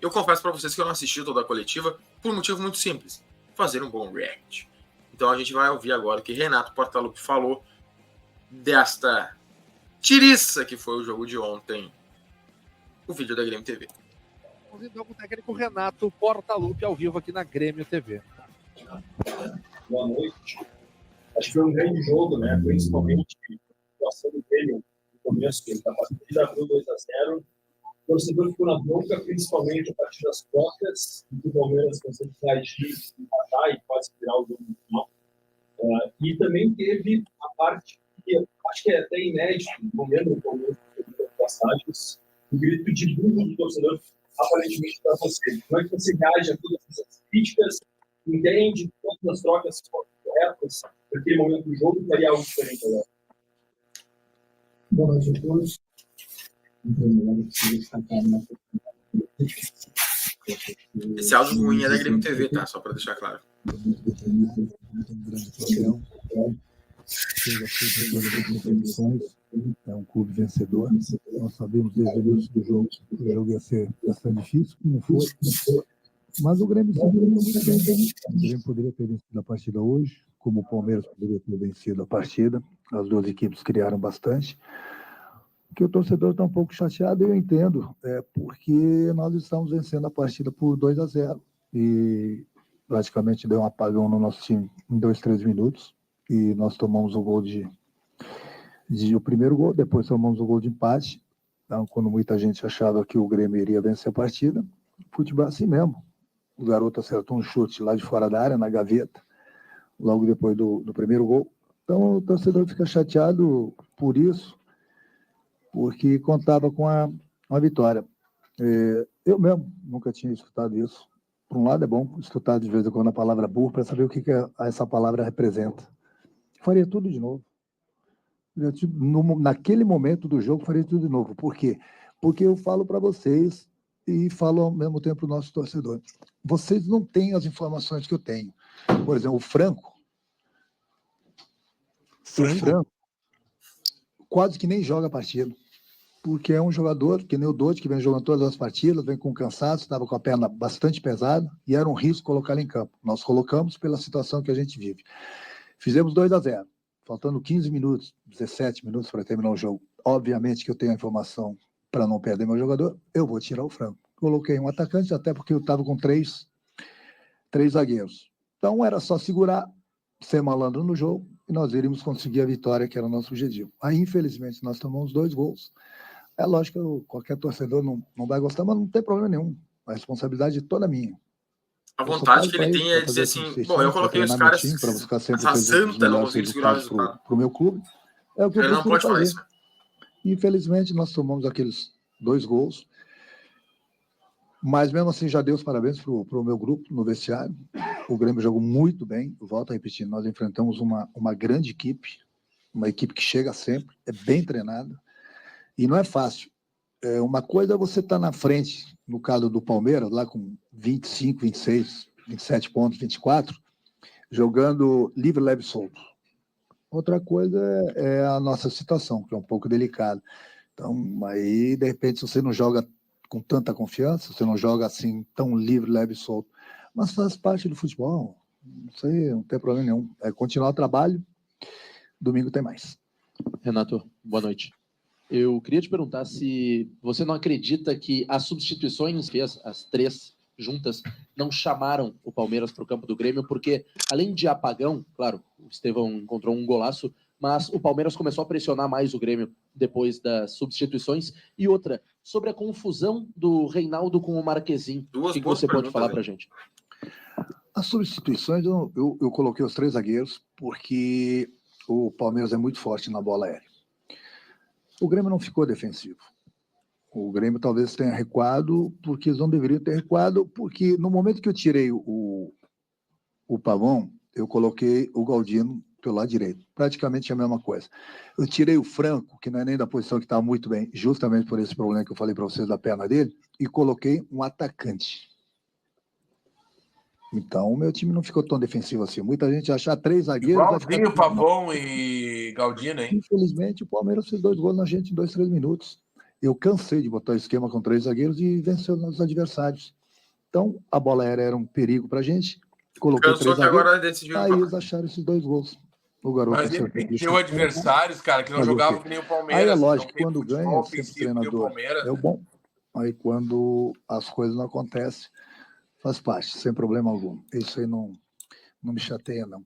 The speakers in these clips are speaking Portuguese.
Eu confesso para vocês que eu não assisti toda a coletiva por um motivo muito simples: fazer um bom react. Então a gente vai ouvir agora o que Renato Portaluppi falou desta tiriça que foi o jogo de ontem, o vídeo da Grêmio TV. Então, com o técnico Renato Portaluppi ao vivo aqui na Grêmio TV. Boa noite. Acho que foi um grande jogo, né? Principalmente a situação do Grêmio no começo da partida, abriu 2-0. O torcedor ficou na bronca, principalmente a partir das trocas, e o Palmeiras conseguiu empatar e quase virar o jogo no final. E também teve a parte que acho que é até inédito, não lembro o Palmeiras das passagens, o grito de burro do torcedor, aparentemente para você. Como é que você reage a todas essas críticas? Entende que todas as trocas foram corretas? Naquele momento do jogo, faria algo diferente agora? Boa noite a todos. Esse áudio ruim é da Grêmio TV, tá? Só para deixar claro. É um clube vencedor. Nós sabemos desde o início do jogo que o jogo ia ser bastante difícil, como foi. Mas o Grêmio se virou muito bem. O Grêmio poderia ter vencido a partida hoje, como o Palmeiras poderia ter vencido a partida. As duas equipes criaram bastante. Que o torcedor está um pouco chateado, eu entendo, porque nós estamos vencendo a partida por 2-0 e praticamente deu um apagão no nosso time em 2-3 minutos e nós tomamos o gol o primeiro gol, depois tomamos o gol de empate. Então, quando muita gente achava que o Grêmio iria vencer a partida, o futebol é assim mesmo. O garoto acertou um chute lá de fora da área, na gaveta, logo depois do primeiro gol. Então o torcedor fica chateado por isso, porque contava com a vitória. Eu mesmo nunca tinha escutado isso. Por um lado é bom escutar de vez em quando a palavra burro para saber o que essa palavra representa. Faria tudo de novo. Naquele momento do jogo, faria tudo de novo. Por quê? Porque eu falo para vocês e falo ao mesmo tempo para o nosso torcedor. Vocês não têm as informações que eu tenho. Por exemplo, o Franco quase que nem joga a partida, porque é um jogador que nem o Dodge, que vem jogando todas as partidas, vem com cansaço, estava com a perna bastante pesada e era um risco colocar ele em campo. Nós colocamos pela situação que a gente vive. Fizemos 2-0, faltando 15 minutos, 17 minutos para terminar o jogo. Obviamente que eu tenho a informação para não perder meu jogador, eu vou tirar o Franco. Coloquei um atacante, até porque eu estava com três zagueiros. Então era só segurar, ser malandro no jogo, e nós iríamos conseguir a vitória, que era o nosso objetivo. Aí, infelizmente, nós tomamos 2 gols. É lógico que qualquer torcedor não vai gostar, mas não tem problema nenhum. A responsabilidade é toda minha. A vontade que ele tem é dizer assim, bom, eu coloquei os caras para buscar sempre a santa não conseguiu segurar o resultado. Para o meu clube. É o que ele não pode fazer. Falar isso. Infelizmente, nós tomamos aqueles 2 gols. Mas mesmo assim, já dei os parabéns para o meu grupo no vestiário. O Grêmio jogou muito bem. Eu volto a repetir, nós enfrentamos uma grande equipe, uma equipe que chega sempre, é bem treinada. E não é fácil. Uma coisa é você estar na frente, no caso do Palmeiras, lá com 25, 26, 27 pontos, 24, jogando livre, leve e solto. Outra coisa é a nossa situação, que é um pouco delicada. Então, aí, de repente, se você não joga com tanta confiança, você não joga assim tão livre, leve e solto. Mas faz parte do futebol. Isso aí não tem problema nenhum. É continuar o trabalho. Domingo tem mais. Renato, boa noite. Eu queria te perguntar se você não acredita que as substituições fez, as 3 juntas, não chamaram o Palmeiras para o campo do Grêmio, porque além de apagão, claro, o Estevão encontrou um golaço, mas o Palmeiras começou a pressionar mais o Grêmio depois das substituições. E outra, sobre a confusão do Reinaldo com o Marquezinho, o que você pode falar para a gente? As substituições, eu coloquei os 3 zagueiros, porque o Palmeiras é muito forte na bola aérea. O Grêmio não ficou defensivo. O Grêmio talvez tenha recuado, porque eles não deveriam ter recuado, porque no momento que eu tirei o Pavão, eu coloquei o Galdino pelo lado direito. Praticamente a mesma coisa. Eu tirei o Franco, que não é nem da posição que está muito bem, justamente por esse problema que eu falei para vocês da perna dele, e coloquei um atacante. Então, o meu time não ficou tão defensivo assim. Muita gente acha 3 zagueiros... Igualzinho Pavão e Galdino, hein? Infelizmente, o Palmeiras fez 2 gols na gente em 2, 3 minutos. Eu cansei de botar o esquema com 3 zagueiros e vencer os adversários. Então, a bola aérea era um perigo para a gente. Coloquei Cansou 3 que zagueiros, agora decidiu aí empatar. eles acharam esses 2 gols. O garoto Mas ele acertou o bicho. deu adversários, cara, que não Fazer o jogavam quê? que nem o Aí é Palmeiras. lógico, não tem quando futebol ganha, sempre o ofensivo que nem o treinador Palmeiras. é o bom. Aí quando as coisas não acontecem, faz parte, sem problema algum. Isso aí não me chateia, não.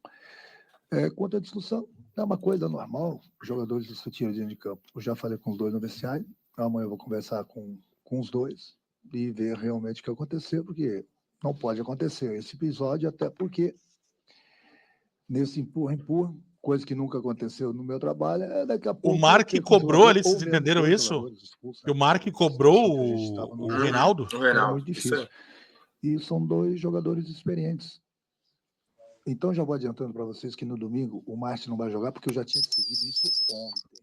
Quanto à discussão, é uma coisa normal, os jogadores discutiram dentro de campo. Eu já falei com os 2 no vestiário, amanhã eu vou conversar com os 2 e ver realmente o que aconteceu, porque não pode acontecer esse episódio, até porque nesse empurra, coisa que nunca aconteceu no meu trabalho, daqui a pouco... O Mark cobrou ali, vocês entenderam isso? Expulsos, Que o Mark cobrou o Reinaldo? O Era Reinaldo. muito Isso difícil. aí. E são 2 jogadores experientes. Então, já vou adiantando para vocês que no domingo o Márcio não vai jogar, porque eu já tinha decidido isso ontem.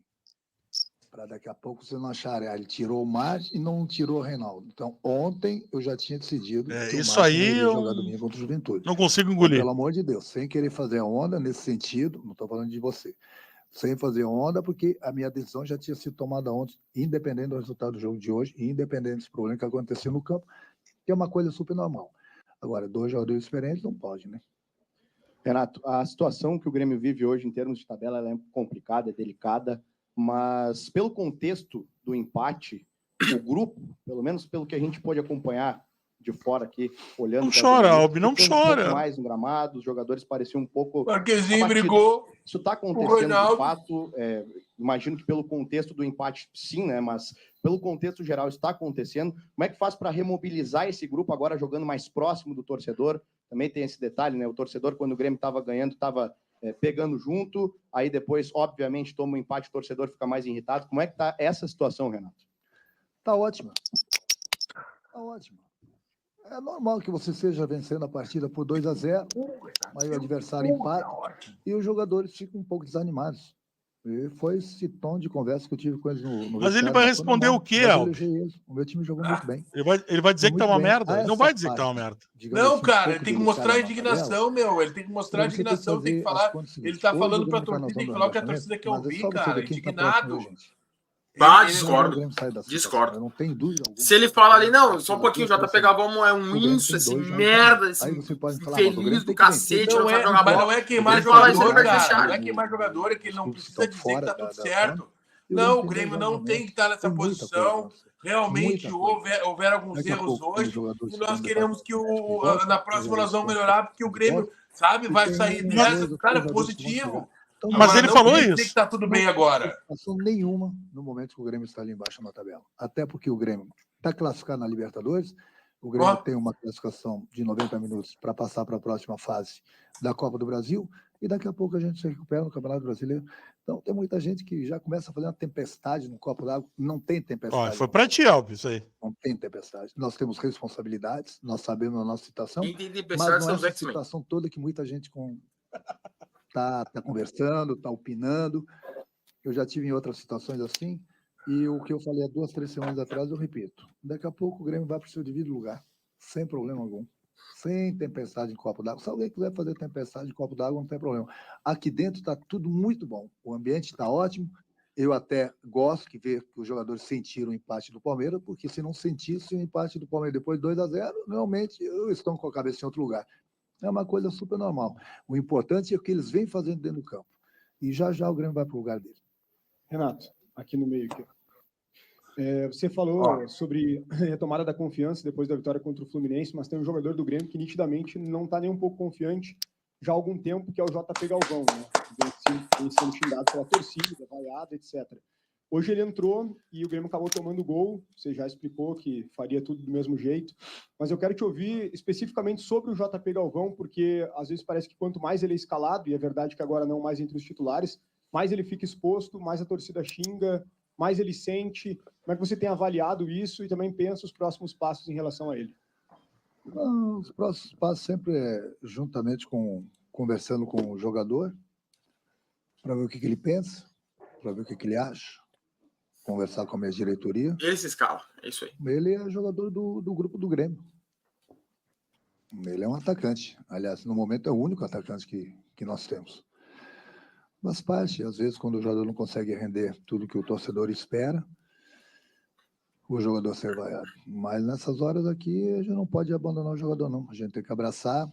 Para daqui a pouco vocês não acharem, ele tirou o Márcio e não tirou o Reinaldo. Então, ontem eu já tinha decidido que o Isso Márcio aí não iria eu jogar domingo contra o Juventude. não consigo Então, engolir. pelo amor de Deus, sem querer fazer onda nesse sentido, não estou falando de você, sem fazer onda, porque a minha decisão já tinha sido tomada ontem, independente do resultado do jogo de hoje, independente dos problemas que aconteceram no campo, que é uma coisa super normal. Agora, 2 jogadores diferentes não pode, né? Renato, a situação que o Grêmio vive hoje em termos de tabela ela é complicada, é delicada, mas pelo contexto do empate, o grupo, pelo menos pelo que a gente pôde acompanhar de fora aqui, olhando... Não chora, Albi, não ficou chora. Um pouco mais no gramado, os jogadores pareciam um pouco... Marquezinho abatidos. brigou. Isso está O acontecendo Reinaldo. de fato, imagino que pelo contexto do empate sim, né? Mas pelo contexto geral está acontecendo. Como é que faz para remobilizar esse grupo agora jogando mais próximo do torcedor? Também tem esse detalhe, né? O torcedor, quando o Grêmio estava ganhando, estava pegando junto, aí depois, obviamente, toma um empate, o torcedor fica mais irritado. Como é que está essa situação, Renato? Tá ótima. Tá ótima. É normal que você esteja vencendo a partida por 2-0, aí o adversário empata e os jogadores ficam um pouco desanimados. E foi esse tom de conversa que eu tive com eles no Mas ele vestiário, vai foi responder normal. o quê, Mas eu Albi? elogiei eles. O meu time jogou muito bem. Ele vai dizer que tá uma merda? Ele não vai dizer que tá uma merda. Não, cara, ele tem que mostrar a indignação, meu. Ele tem que mostrar a Você tem que indignação, tem que fazer as falar. contas Ele seguintes. tá Hoje falando o pra Grêmio tá na torcida, tem que zona falar o do que a torcida quer rebaixamento, mas é ouvir, só você cara. ver quem tá Indignado. próximo, gente. Bah, Ele- discordo. O Grêmio sai da situação, Discordo. eu não tenho dúvida alguma. Se ele fala ali, não, só um pouquinho, o JP Galvão é um O Grêmio inso, tem esse 2 jogos merda, pra esse Aí você pode falar, mas o Grêmio infeliz tem do que vencer. cacete, Não não é, sabe jogar mas bola. não é queimar Ele fala isso, ele jogador, vai cara. fechar. Não é queimar jogador, é que ele não Os clubes precisa estão dizer que tá fora tudo da certo. zona. E o Não, o tem Grêmio 2 não jogos tem que estar nessa Tem muita coisa posição. pra você. Realmente Muita coisa. houver alguns Daqui a erros pouco, quando os hoje jogadores e nós estão queremos que volta, na próxima nós vamos jogadores melhorar, porque o Grêmio, volta, sabe, e vai tem sair 1, dessa, 2 ou 3 cara, jogadores que vão chegar. positivo. Então, Mas Agora, ele não falou quer dizer isso. que tá tudo bem não agora. tem preocupação nenhuma no momento que o Grêmio está ali embaixo na tabela. Até porque o Grêmio está classificado na Libertadores, o Grêmio Ó. tem uma classificação de 90 minutos para passar para a próxima fase da Copa do Brasil, e daqui a pouco a gente se recupera no Campeonato Brasileiro. Então tem muita gente que já começa a fazer uma tempestade no copo d'água. Não tem tempestade. Ó, foi pra ti, Albi, isso aí. Não tem tempestade. Nós temos responsabilidades, nós sabemos a nossa situação, Quem tem mas tempestade não são é os essa X-Men. situação toda que muita gente tá conversando, tá opinando. Eu já tive em outras situações assim, e o que eu falei há 2, 3 semanas atrás, eu repito. Daqui a pouco o Grêmio vai para o seu devido lugar, sem problema algum. Sem tempestade em copo d'água. Se alguém quiser fazer tempestade em copo d'água, não tem problema. Aqui dentro está tudo muito bom. O ambiente está ótimo. Eu até gosto de ver que os jogadores sentiram o empate do Palmeiras, porque se não sentissem o empate do Palmeiras depois de 2-0, realmente estão com a cabeça em outro lugar. É uma coisa super normal. O importante é o que eles vêm fazendo dentro do campo. E já já o Grêmio vai para o lugar dele. Renato, aqui no meio. Aqui. Você falou sobre a retomada da confiança depois da vitória contra o Fluminense, mas tem um jogador do Grêmio que nitidamente não está nem um pouco confiante já há algum tempo, que é o JP Galvão, né? Vem sendo xingado pela torcida, vaiado, etc. Hoje ele entrou e o Grêmio acabou tomando gol. Você já explicou que faria tudo do mesmo jeito, mas eu quero te ouvir especificamente sobre o JP Galvão, porque às vezes parece que quanto mais ele é escalado, e é verdade que agora não mais entre os titulares, mais ele fica exposto, mais a torcida xinga, mais ele sente. Como é que você tem avaliado isso e também pensa os próximos passos em relação a ele? Os próximos passos sempre é juntamente conversando com o jogador, para ver o que ele pensa, para ver o que ele acha, conversar com a minha diretoria. Ele se escala, é isso aí. Ele é jogador do grupo do Grêmio. Ele é um atacante. Aliás, no momento é o único atacante que nós temos. Mas parte, às vezes, quando o jogador não consegue render tudo que o torcedor espera, o jogador ser vaiado. Mas nessas horas aqui, a gente não pode abandonar o jogador, não. A gente tem que abraçar,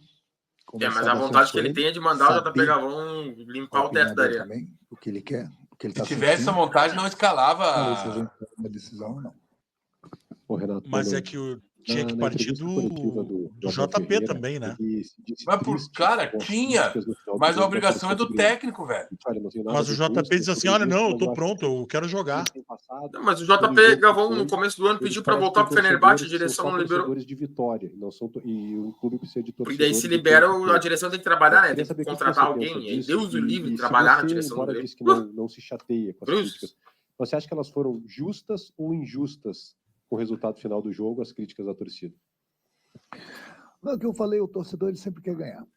conversar Mas a bastante vontade com que ele tem é de mandar o JP saber Galvão a limpar o opinião teto da dele areia. também, o que ele quer, o que ele Se está tivesse essa sentindo. vontade, não Não, se a escalava. gente toma uma decisão ou não. Ô, Renato, Mas boa é noite. que tinha que Na partir entrevista coletiva do do Abel JP Ferreira, também, né? ele se disse Mas por triste cara, com as tinha. críticas no final do Mas a jogo da obrigação é torcida do Grêmio. técnico, velho. Ele fala, não tem nada Mas o de JP justo diz assim: sobre olha, isso, não, eu mas tô acho que pronto, eu quero jogar. eles têm passado Não, mas o pelo JP jogo que Galvão, foi, no começo do ano, eles pediu para parecem voltar que pro Fenerbahçe, a torcedores são direção só não liberou. torcedores de vitória, não são e o clube precisa de Porque daí torcedores se do libera, tempo a todo. direção tem que trabalhar, né? Queria Tem que saber o que contratar você pensa alguém. Aí disso Deus o livre e se trabalhar na você, direção do embora Grêmio. disse que não se chateia com essas críticas, Cruz. você acha que elas foram justas ou injustas com o resultado final do jogo, as críticas da torcida? Não, o que eu falei, o torcedor ele sempre quer ganhar.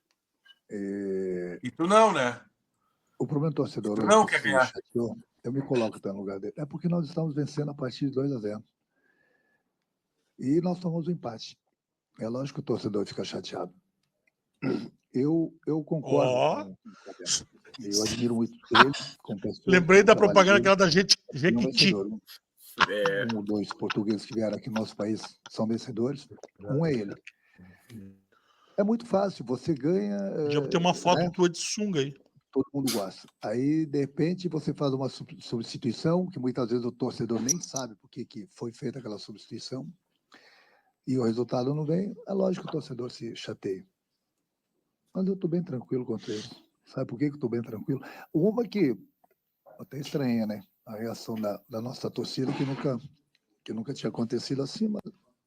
E tu não, né? O problema do torcedor Tu hoje não que quer se ganhar. chateou, eu me coloco no lugar dele, é porque nós estamos vencendo a partir de 2-0. E nós tomamos um empate. É lógico que o torcedor fica chateado. Eu concordo Ó. com o Roberto. Eu admiro muito ele como pessoa. Lembrei da o trabalho propaganda dele. aquela da Ele é um Jequiti. vencedor. É, Um ou dois portugueses que vieram aqui no nosso país são vencedores. Um é ele. É muito fácil, você ganha. Podia ter uma foto né? tua de sunga aí. Todo mundo gosta. Aí, de repente, você faz uma substituição, que muitas vezes o torcedor nem sabe por que foi feita aquela substituição, e o resultado não vem. É lógico que o torcedor se chateia. Mas eu estou bem tranquilo quanto a isso. Sabe por que eu estou bem tranquilo? Uma que até estranha, né? A reação da nossa torcida, que nunca tinha acontecido assim, mas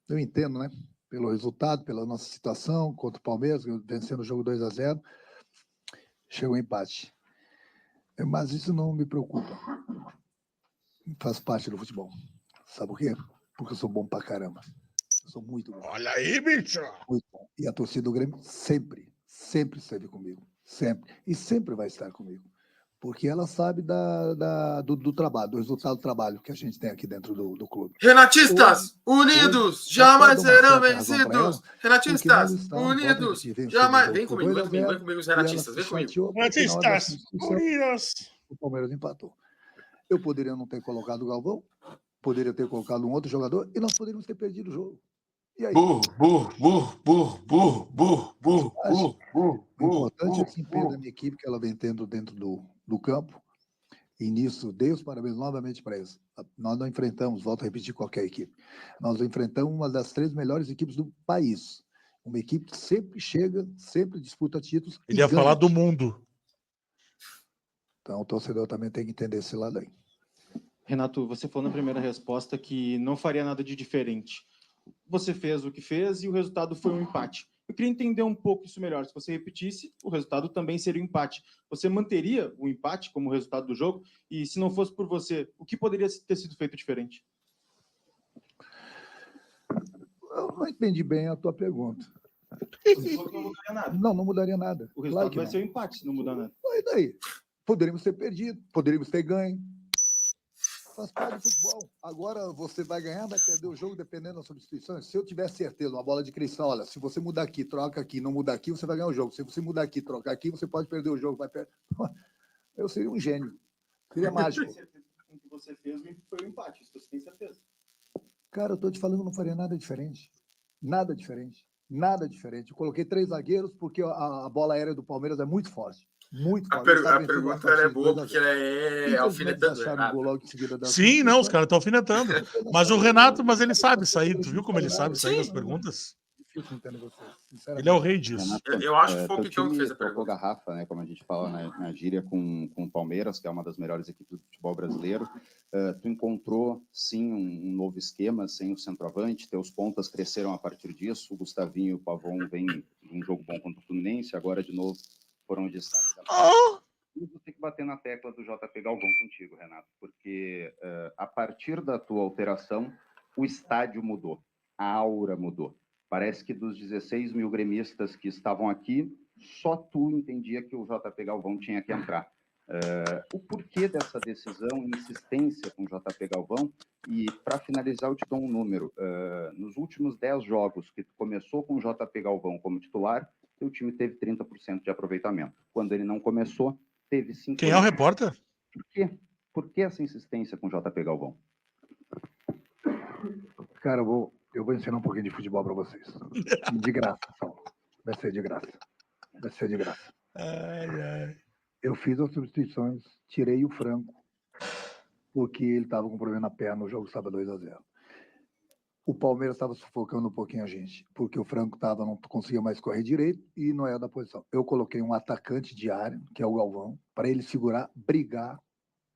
eu entendo, né? Pelo resultado, pela nossa situação contra o Palmeiras, vencendo o jogo 2-0, chegou um empate. Mas isso não me preocupa. Faz parte do futebol. Sabe por quê? Porque eu sou bom pra caramba. Eu sou muito bom. Olha aí, bicho! Muito bom. E a torcida do Grêmio sempre esteve comigo. Sempre. E sempre vai estar comigo. Porque ela sabe do trabalho, do resultado do trabalho que a gente tem aqui dentro do clube. Renatistas, unidos, jamais serão vencidos. Renatistas, unidos, jamais. Vem comigo, os Renatistas, vem comigo. Renatistas, unidos! O Palmeiras empatou. Eu poderia não ter colocado o Galvão, poderia ter colocado um outro jogador e nós poderíamos ter perdido o jogo. E aí? Burro. O importante é o desempenho da minha equipe, que ela vem tendo dentro do campo. E nisso, dei os parabéns novamente para eles. Nós não enfrentamos, volto a repetir, qualquer equipe. Nós enfrentamos uma das 3 melhores equipes do país. Uma equipe que sempre chega, sempre disputa títulos. Ele ia falar do mundo. Então o torcedor também tem que entender esse lado aí. Renato, você falou na primeira resposta que não faria nada de diferente. Você fez o que fez e o resultado foi um empate. Eu queria entender um pouco isso melhor. Se você repetisse, o resultado também seria um empate. Você manteria o empate como resultado do jogo? E se não fosse por você, o que poderia ter sido feito diferente? Eu não entendi bem a tua pergunta. Não mudaria nada. Não mudaria nada. O resultado vai ser um empate se não mudar nada. E daí? Poderíamos ter perdido, poderíamos ter ganho. Faz parte do futebol. Agora você vai ganhar, vai perder o jogo dependendo das substituições. Se eu tiver certeza, uma bola de cristal, olha, se você mudar aqui, troca aqui, não mudar aqui, você vai ganhar o jogo. Se você mudar aqui, trocar aqui, você pode perder o jogo. Eu seria um gênio. Seria mágico. O que você fez foi um empate, isso você tem certeza. Cara, eu estou te falando, eu não faria nada diferente. Nada diferente. Nada diferente. Eu coloquei 3 zagueiros porque a bola aérea do Palmeiras é muito forte. Muito A forte. pergunta é boa porque ela é alfinetando. Sim, não, os caras estão alfinetando. Mas o Renato, ele sabe sair. Tu viu como ele sabe sair das perguntas? Ele é o rei disso. Eu acho que foi o Picão que fez a trocou pergunta. garrafa, né, como a gente fala na gíria, com o Palmeiras, que é uma das melhores equipes do futebol brasileiro. Tu encontrou, sim, um novo esquema, sem o centroavante, teus pontas cresceram a partir disso, o Gustavinho e o Pavon vêm de um jogo bom contra o Fluminense, agora de novo foram de destaque da Eu vou ter que bater na tecla do JP Galvão contigo, Renato, porque a partir da tua alteração, o estádio mudou, a aura mudou. Parece que dos 16 mil gremistas que estavam aqui, só tu entendia que o JP Galvão tinha que entrar. O porquê dessa decisão, insistência com o JP Galvão? E, para finalizar, eu te dou um número. Nos últimos 10 jogos que tu começou com o JP Galvão como titular, o time teve 30% de aproveitamento. Quando ele não começou, teve 50%. Quem é o repórter? Por quê? Por que essa insistência com o JP Galvão? Cara, eu vou ensinar um pouquinho de futebol para vocês. De graça, só. Vai ser de graça. Vai ser de graça. Eu fiz as substituições, tirei o Franco, porque ele estava com problema na perna, o jogo estava 2-0. O Palmeiras estava sufocando um pouquinho a gente, porque o Franco não conseguia mais correr direito e não era da posição. Eu coloquei um atacante de área, que é o Galvão, para ele segurar, brigar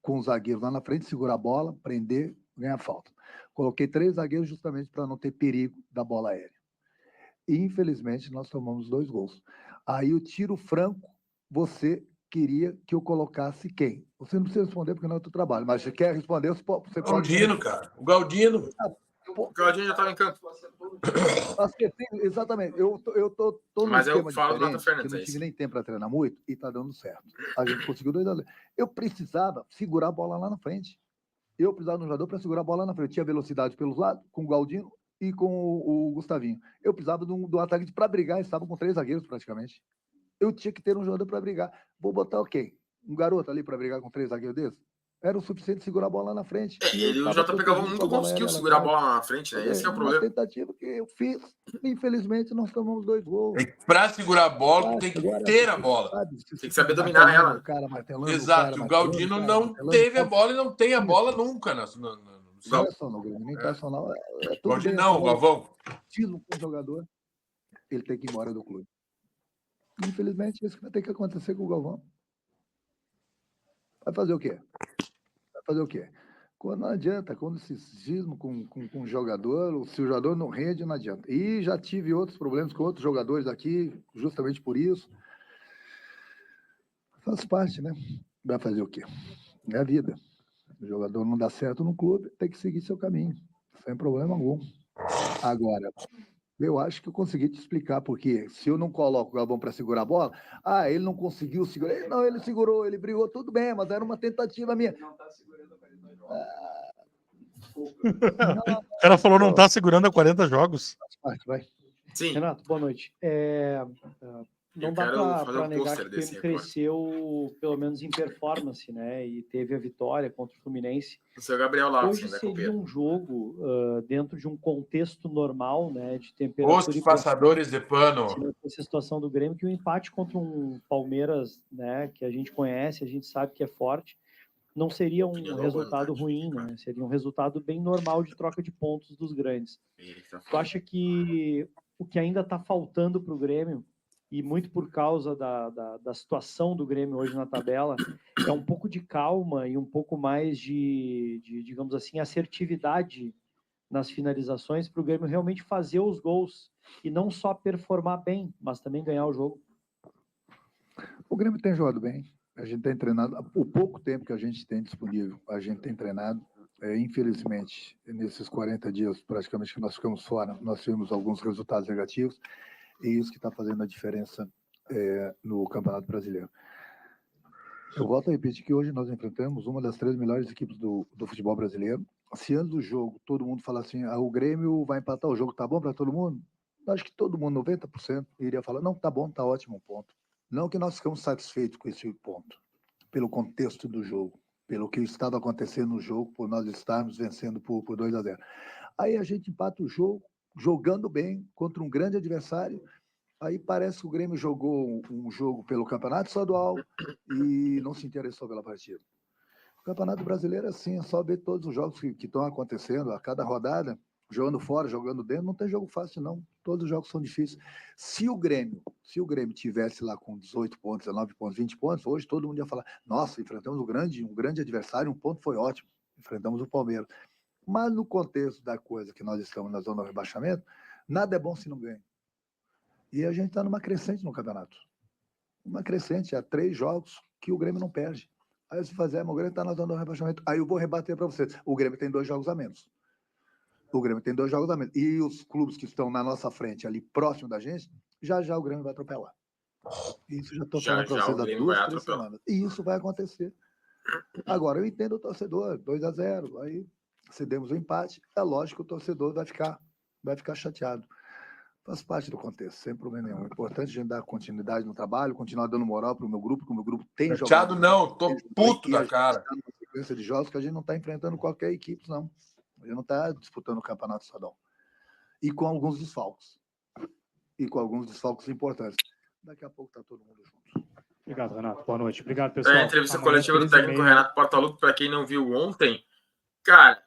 com os zagueiros lá na frente, segurar a bola, prender, ganhar falta. Coloquei 3 zagueiros justamente para não ter perigo da bola aérea. E, infelizmente, nós tomamos 2 gols. Aí eu tiro o Franco, você queria que eu colocasse quem? Você não precisa responder porque não é o teu trabalho, mas você quer responder, você pode... Galdino, cara. O Galdino. O Galdino já estava em campo. Exatamente. Eu tô num Mas eu esquema falo do Nathan diferente, Fernandes, que eu é não isso. tive nem tempo para treinar muito e tá dando certo. A gente conseguiu 2-0. Eu precisava segurar a bola lá na frente. Eu precisava de um jogador para segurar a bola lá na frente. Tinha velocidade pelos lados, com o Galdino e com o Gustavinho. Eu precisava de um atacante para brigar, estavam com 3 zagueiros praticamente. Eu tinha que ter um jogador para brigar. Vou botar quem? Um garoto ali para brigar com 3 zagueiros desses? Era o suficiente segurar a bola lá na frente. E o JP Galvão nunca conseguiu segurar a bola lá na frente, né? Esse é o problema. Uma tentativa que eu fiz. Infelizmente, nós tomamos 2 gols. Para segurar a bola, tu tem que ter a bola. Tem que saber dominar ela. Exato. O Galdino não teve a bola e não tem a bola nunca. Não é só no Grêmio, nem personal. Galdino não, Galvão. Com o jogador, ele tem que ir embora do clube. Infelizmente, isso vai ter que acontecer com o Galvão. Vai fazer o quê? Quando não adianta, quando se cisma com o jogador, se o jogador não rende, não adianta. E já tive outros problemas com outros jogadores aqui, justamente por isso. Faz parte, né? Vai fazer o quê? É a vida. O jogador não dá certo no clube, tem que seguir seu caminho, sem problema algum. Agora, eu acho que eu consegui te explicar porque se eu não coloco o Galvão para segurar a bola, ele não conseguiu segurar. Não, ele segurou, ele brigou, tudo bem, mas era uma tentativa minha. Não está segurando a 40 jogos. O cara falou não está segurando a 40 jogos. Vai. Sim. Renato, boa noite. Não dá para negar que o Grêmio cresceu, pelo menos em performance, né? E teve a vitória contra o Fluminense. O seu Gabriel Lopes. Hoje seria um jogo dentro de um contexto normal, né? De temperatura. Os passadores de pano. Essa situação do Grêmio, que o empate contra um Palmeiras, né? Que a gente conhece, a gente sabe que é forte, não seria um resultado ruim, né? Seria um resultado bem normal de troca de pontos dos grandes. Tu acha que o que ainda está faltando para o Grêmio, e muito por causa da situação do Grêmio hoje na tabela, é um pouco de calma e um pouco mais de digamos assim, assertividade nas finalizações para o Grêmio realmente fazer os gols e não só performar bem, mas também ganhar o jogo? O Grêmio tem jogado bem, a gente tem treinado, o pouco tempo que a gente tem disponível, a gente tem treinado. Infelizmente, nesses 40 dias praticamente que nós ficamos fora, nós tivemos alguns resultados negativos, e isso que está fazendo a diferença no Campeonato Brasileiro. Eu volto a repetir que hoje nós enfrentamos uma das 3 melhores equipes do futebol brasileiro. Se antes do jogo todo mundo fala assim, o Grêmio vai empatar, o jogo tá bom para todo mundo? Acho que todo mundo, 90%, iria falar, não, tá bom, tá ótimo o ponto. Não que nós ficamos satisfeitos com esse ponto, pelo contexto do jogo, pelo que estava acontecendo no jogo, por nós estarmos vencendo por 2-0. Aí a gente empata o jogo, jogando bem contra um grande adversário, aí parece que o Grêmio jogou um jogo pelo Campeonato Estadual e não se interessou pela partida. O Campeonato Brasileiro é assim, é só ver todos os jogos que estão acontecendo, a cada rodada, jogando fora, jogando dentro, não tem jogo fácil não, todos os jogos são difíceis. Se o Grêmio tivesse lá com 18 pontos, 19 pontos, 20 pontos, hoje todo mundo ia falar, nossa, enfrentamos um grande adversário, um ponto foi ótimo, enfrentamos o Palmeiras. Mas no contexto da coisa que nós estamos na zona do rebaixamento, nada é bom se não ganha. E a gente está numa crescente no campeonato. Uma crescente, há 3 jogos que o Grêmio não perde. Aí você faz, o Grêmio está na zona do rebaixamento. Aí eu vou rebater para vocês. O Grêmio tem 2 jogos a menos. E os clubes que estão na nossa frente, ali próximo da gente, já o Grêmio vai atropelar. Isso já estou falando para vocês há 2, 3 semanas. E isso vai acontecer. Agora, eu entendo o torcedor, 2-0, aí cedemos o empate, é lógico que o torcedor vai ficar chateado. Faz parte do contexto, sem problema nenhum. É importante a gente dar continuidade no trabalho, continuar dando moral para o meu grupo, que o meu grupo tem jogado. Chateado não, tô puto da cara. Está numa sequência de jogos que a gente não está enfrentando qualquer equipe, não. A Ele não está disputando o campeonato estadual. E com alguns desfalques. Importantes. Daqui a pouco está todo mundo junto. Obrigado, Renato. Boa noite. Obrigado, pessoal. A entrevista coletiva do técnico Renato Portaluppi, para quem não viu ontem, cara,